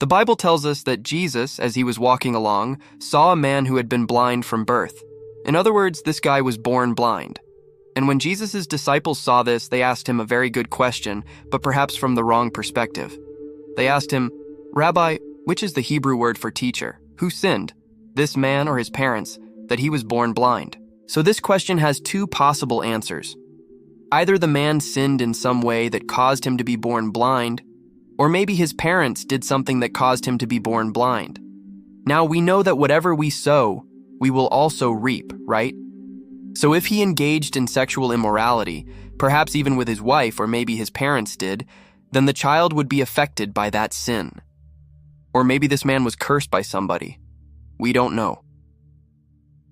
The Bible tells us that Jesus, as he was walking along, saw a man who had been blind from birth. In other words, this guy was born blind. And when Jesus' disciples saw this, they asked him a very good question, but perhaps from the wrong perspective. They asked him, "Rabbi, which is the Hebrew word for teacher? Who sinned, this man or his parents, that he was born blind?" So this question has two possible answers. Either the man sinned in some way that caused him to be born blind, or maybe his parents did something that caused him to be born blind. Now, we know that whatever we sow, we will also reap, right? So if he engaged in sexual immorality, perhaps even with his wife or maybe his parents did, then the child would be affected by that sin. Or maybe this man was cursed by somebody. We don't know.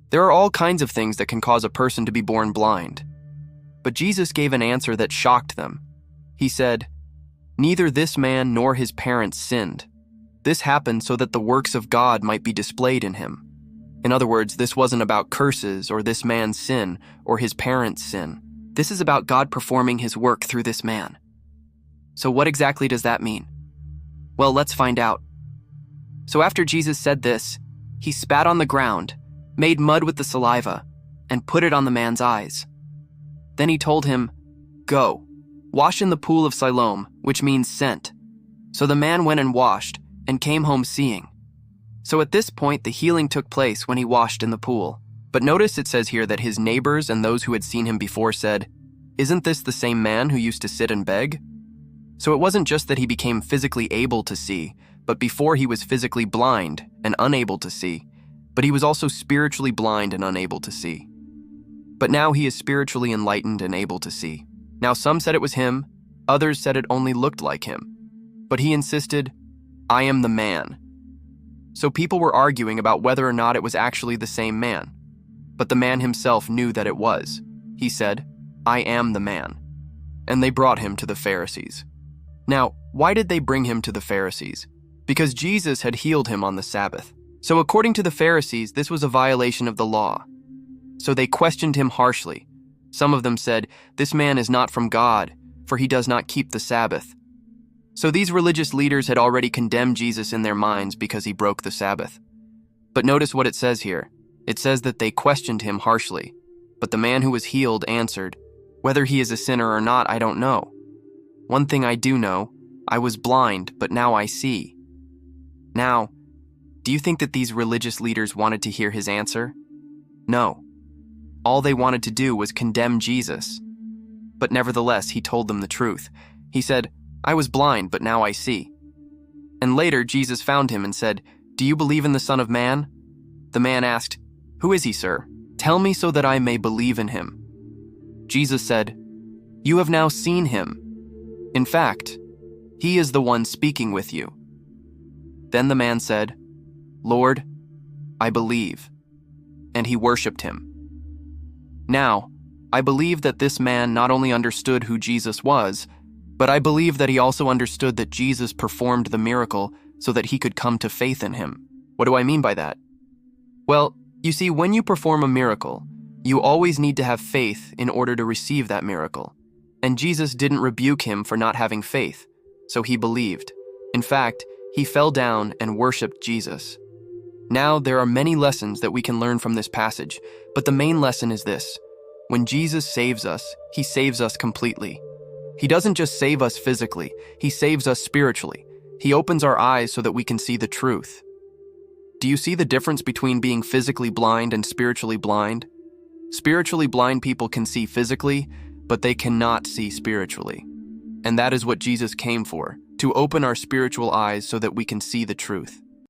There are all kinds of things that can cause a person to be born blind. But Jesus gave an answer that shocked them. He said, "Neither this man nor his parents sinned. This happened so that the works of God might be displayed in him." In other words, this wasn't about curses or this man's sin or his parents' sin. This is about God performing his work through this man. So what exactly does that mean? Well, let's find out. So after Jesus said this, he spat on the ground, made mud with the saliva, and put it on the man's eyes. Then he told him, "Go, wash in the pool of Siloam," which means sent. So the man went and washed and came home seeing. So at this point, the healing took place when he washed in the pool. But notice it says here that his neighbors and those who had seen him before said, "Isn't this the same man who used to sit and beg?" So it wasn't just that he became physically able to see, but before he was physically blind and unable to see, but he was also spiritually blind and unable to see. But now he is spiritually enlightened and able to see. Now some said it was him, others said it only looked like him. But he insisted, "I am the man." So people were arguing about whether or not it was actually the same man. But the man himself knew that it was. He said, "I am the man." And they brought him to the Pharisees. Now, why did they bring him to the Pharisees? Because Jesus had healed him on the Sabbath. So according to the Pharisees, this was a violation of the law. So they questioned him harshly. Some of them said, "This man is not from God, for he does not keep the Sabbath." So these religious leaders had already condemned Jesus in their minds because he broke the Sabbath. But notice what it says here. It says that they questioned him harshly. But the man who was healed answered, "Whether he is a sinner or not, I don't know. One thing I do know, I was blind, but now I see." Now, do you think that these religious leaders wanted to hear his answer? No. All they wanted to do was condemn Jesus. But nevertheless, he told them the truth. He said, "I was blind, but now I see." And later, Jesus found him and said, "Do you believe in the Son of Man?" The man asked, "Who is he, sir? Tell me so that I may believe in him." Jesus said, "You have now seen him. In fact, he is the one speaking with you." Then the man said, "Lord, I believe." And he worshipped him. Now, I believe that this man not only understood who Jesus was, but I believe that he also understood that Jesus performed the miracle so that he could come to faith in him. What do I mean by that? Well, you see, when you perform a miracle, you always need to have faith in order to receive that miracle. And Jesus didn't rebuke him for not having faith, so he believed. In fact, he fell down and worshipped Jesus. Now, there are many lessons that we can learn from this passage, but the main lesson is this. When Jesus saves us, he saves us completely. He doesn't just save us physically, he saves us spiritually. He opens our eyes so that we can see the truth. Do you see the difference between being physically blind and spiritually blind? Spiritually blind people can see physically, but they cannot see spiritually. And that is what Jesus came for, to open our spiritual eyes so that we can see the truth.